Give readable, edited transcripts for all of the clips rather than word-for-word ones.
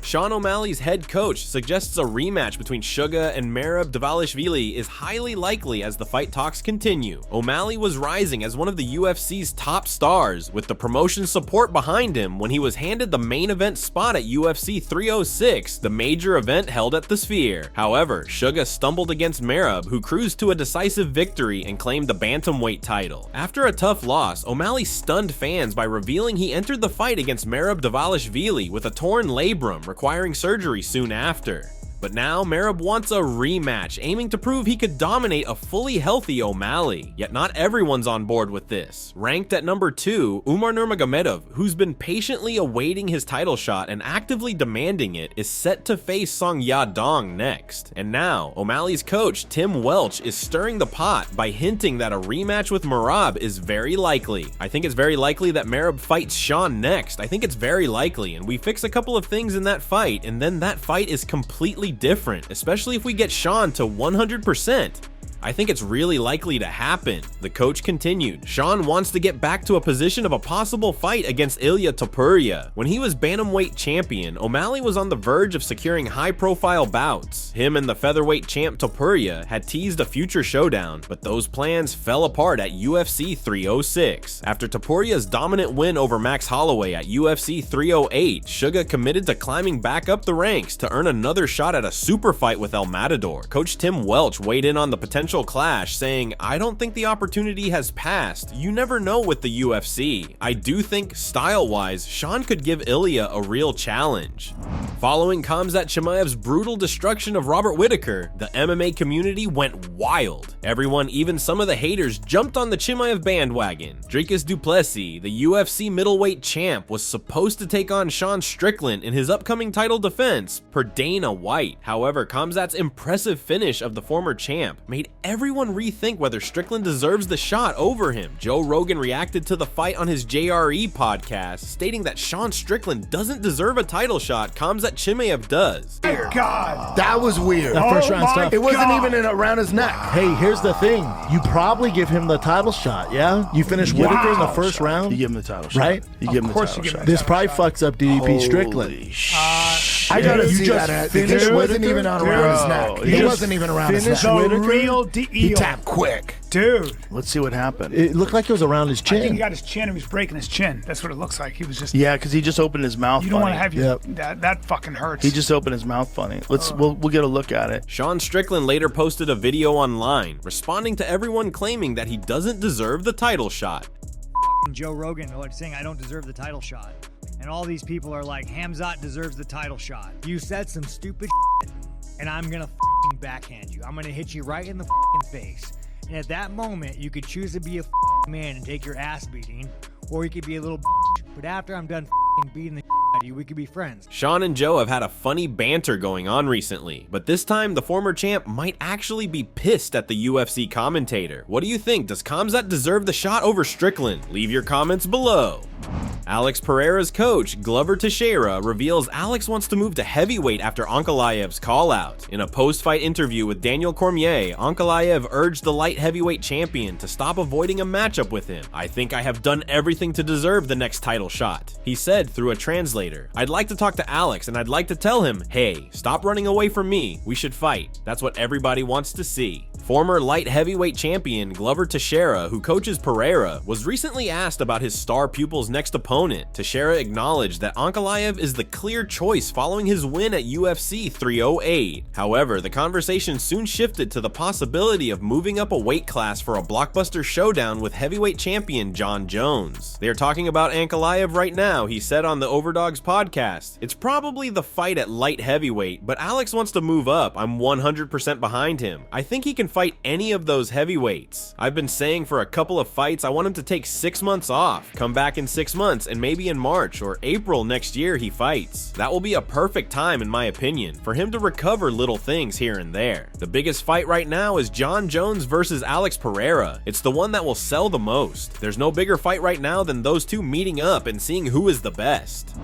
Sean O'Malley's head coach suggests a rematch between Suga and Merab Dvalisvhili is highly likely as the fight talks continue. O'Malley was rising as one of the UFC's top stars, with the promotion support behind him when he was handed the main event spot at UFC 306, the major event held at the Sphere. However, Suga stumbled against Merab, who cruised to a decisive victory and claimed the bantamweight title. After a tough loss, O'Malley stunned fans by revealing he entered the fight against Merab Dvalisvhili with a torn labrum, requiring surgery soon after. But now, Merab wants a rematch, aiming to prove he could dominate a fully healthy O'Malley. Yet not everyone's on board with this. Ranked at number 2, Umar Nurmagomedov, who's been patiently awaiting his title shot and actively demanding it, is set to face Song Yadong next. And now, O'Malley's coach, Tim Welch, is stirring the pot by hinting that a rematch with Merab is very likely. I think it's very likely that Merab fights Sean next. I think it's very likely, and we fix a couple of things in that fight, and then that fight is completely different, especially if we get Sean to 100%. I think it's really likely to happen. The coach continued, Sean wants to get back to a position of a possible fight against Ilia Topuria. When he was bantamweight champion, O'Malley was on the verge of securing high-profile bouts. Him and the featherweight champ Topuria had teased a future showdown, but those plans fell apart at UFC 306. After Topuria's dominant win over Max Holloway at UFC 308, Suga committed to climbing back up the ranks to earn another shot at a super fight with El Matador. Coach Tim Welch weighed in on the potential clash, saying, I don't think the opportunity has passed. You never know with the UFC. I do think, style-wise, Sean could give Ilia a real challenge. Following Khamzat Chimaev's brutal destruction of Robert Whittaker, the MMA community went wild. Everyone, even some of the haters, jumped on the Chimaev bandwagon. Dricus du Plessis, the UFC middleweight champ, was supposed to take on Sean Strickland in his upcoming title defense per Dana White. However, Khamzat's impressive finish of the former champ made everyone rethink whether Strickland deserves the shot over him. Joe Rogan reacted to the fight on his JRE podcast, stating that Sean Strickland doesn't deserve a title shot, Khamzat Chimaev does. God, that was weird. That first round stuff. It wasn't even around his neck. Hey, here's the thing. You probably give him the title shot, yeah? You finish Whittaker in the first round. You give him the title shot. Right? You give him the title shot. This probably fucks up DDP Strickland. I gotta You see just that. finished It wasn't Whittaker? even around his neck. He wasn't even around his neck. Whittaker? Real He deal. tapped quick. Dude. Let's see what happened. It looked like it was around his I think he chin. got his chin and he was breaking his chin. That's what it looks like. He was just. Yeah, because he just opened his mouth. You don't want funny. to have your. That fucking hurts. He just opened his mouth funny. We'll get a look at it. Sean Strickland later posted a video online, responding to everyone claiming that he doesn't deserve the title shot. Joe Rogan saying I don't deserve the title shot. And all these people are like, Khamzat deserves the title shot. You said some stupid shit, and I'm gonna backhand you. I'm gonna hit you right in the face. And at that moment, you could choose to be a man and take your ass beating, or you could be a little bitch. But after I'm done beating the out of you, we could be friends. Sean and Joe have had a funny banter going on recently, but this time the former champ might actually be pissed at the UFC commentator. What do you think? Does Khamzat deserve the shot over Strickland? Leave your comments below. Alex Pereira's coach, Glover Teixeira, reveals Alex wants to move to heavyweight after Ankalaev's call-out. In a post-fight interview with Daniel Cormier, Ankalaev urged the light heavyweight champion to stop avoiding a matchup with him. I think I have done everything to deserve the next title shot, he said through a translator. I'd like to talk to Alex and I'd like to tell him, hey, stop running away from me. We should fight. That's what everybody wants to see. Former light heavyweight champion Glover Teixeira, who coaches Pereira, was recently asked about his star pupil's next opponent. Teixeira acknowledged that Ankalaev is the clear choice following his win at UFC 308. However, the conversation soon shifted to the possibility of moving up a weight class for a blockbuster showdown with heavyweight champion John Jones. They are talking about Ankalaev right now, he said on the Overdogs podcast. It's probably the fight at light heavyweight, but Alex wants to move up. I'm 100% behind him. I think he can fight any of those heavyweights. I've been saying for a couple of fights I want him to take 6 months off, come back in 6 months, and maybe in March or April next year he fights. That will be a perfect time, in my opinion, for him to recover little things here and there. The biggest fight right now is John Jones versus Alex Pereira. It's the one that will sell the most. There's no bigger fight right now than those two meeting up and seeing who is the best.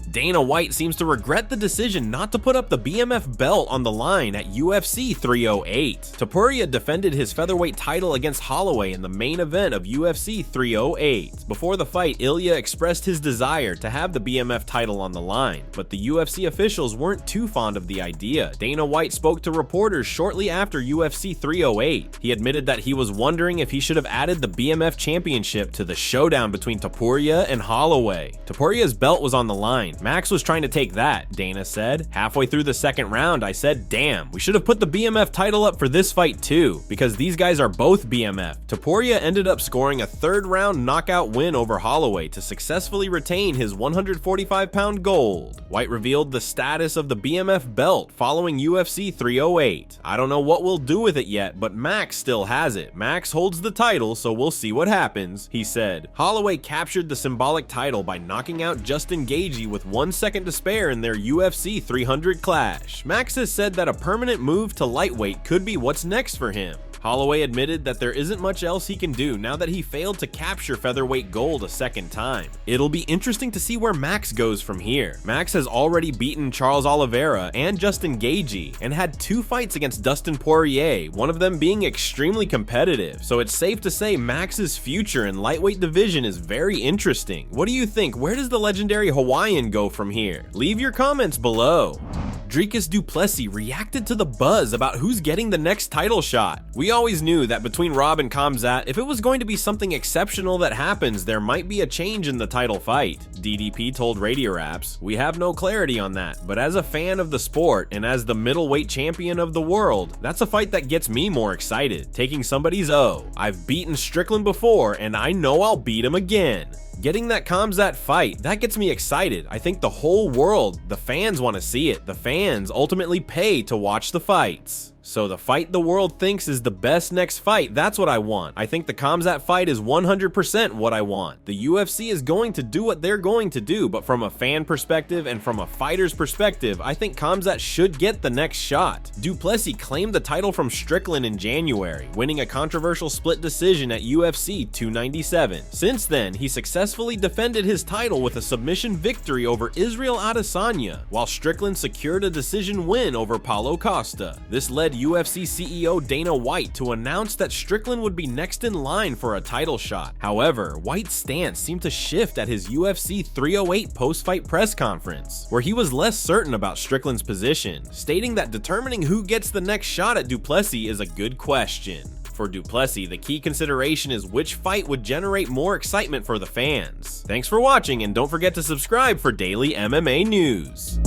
Dana White seems to regret the decision not to put up the BMF belt on the line at UFC 308. Topuria defended his featherweight title against Holloway in the main event of UFC 308. Before the fight, Ilia expressed his desire to have the BMF title on the line, but the UFC officials weren't too fond of the idea. Dana White spoke to reporters shortly after UFC 308. He admitted that he was wondering if he should have added the BMF championship to the showdown between Topuria and Holloway. Topuria's belt was on the line. Max was trying to take that, Dana said. Halfway through the second round, I said, damn, we should have put the BMF title up for this fight too, because these guys are both BMF. Topuria ended up scoring a third-round knockout win over Holloway to successfully retain his 145-pound gold. White revealed the status of the BMF belt following UFC 308. I don't know what we'll do with it yet, but Max still has it. Max holds the title, so we'll see what happens, he said. Holloway captured the symbolic title by knocking out Justin Gaethje with 1 second to spare in their UFC 300 clash. Max has said that a permanent move to lightweight could be what's next for him. Holloway admitted that there isn't much else he can do now that he failed to capture featherweight gold a second time. It'll be interesting to see where Max goes from here. Max has already beaten Charles Oliveira and Justin Gaethje and had 2 fights against Dustin Poirier, one of them being extremely competitive, so it's safe to say Max's future in lightweight division is very interesting. What do you think? Where does the legendary Hawaiian go from here? Leave your comments below. Dricus du Plessis reacted to the buzz about who's getting the next title shot. We always knew that between Rob and Khamzat, if it was going to be something exceptional that happens, there might be a change in the title fight. DDP told Radio Raps, "We have no clarity on that, but as a fan of the sport and as the middleweight champion of the world, that's a fight that gets me more excited. Taking somebody's O. I've beaten Strickland before and I know I'll beat him again. Getting that Khamzat fight, that gets me excited. I think the whole world, the fans want to see it. The fans ultimately pay to watch the fights. So the fight the world thinks is the best next fight, that's what I want. I think the Khamzat fight is 100% what I want. The UFC is going to do what they're going to do, but from a fan perspective and from a fighter's perspective, I think Khamzat should get the next shot. Du Plessis claimed the title from Strickland in January, winning a controversial split decision at UFC 297. Since then, he successfully defended his title with a submission victory over Israel Adesanya, while Strickland secured a decision win over Paulo Costa. This led UFC CEO Dana White to announce that Strickland would be next in line for a title shot. However, White's stance seemed to shift at his UFC 308 post-fight press conference, where he was less certain about Strickland's position, stating that determining who gets the next shot at Du Plessis is a good question. For Du Plessis, the key consideration is which fight would generate more excitement for the fans. Thanks for watching, and don't forget to subscribe for daily MMA news.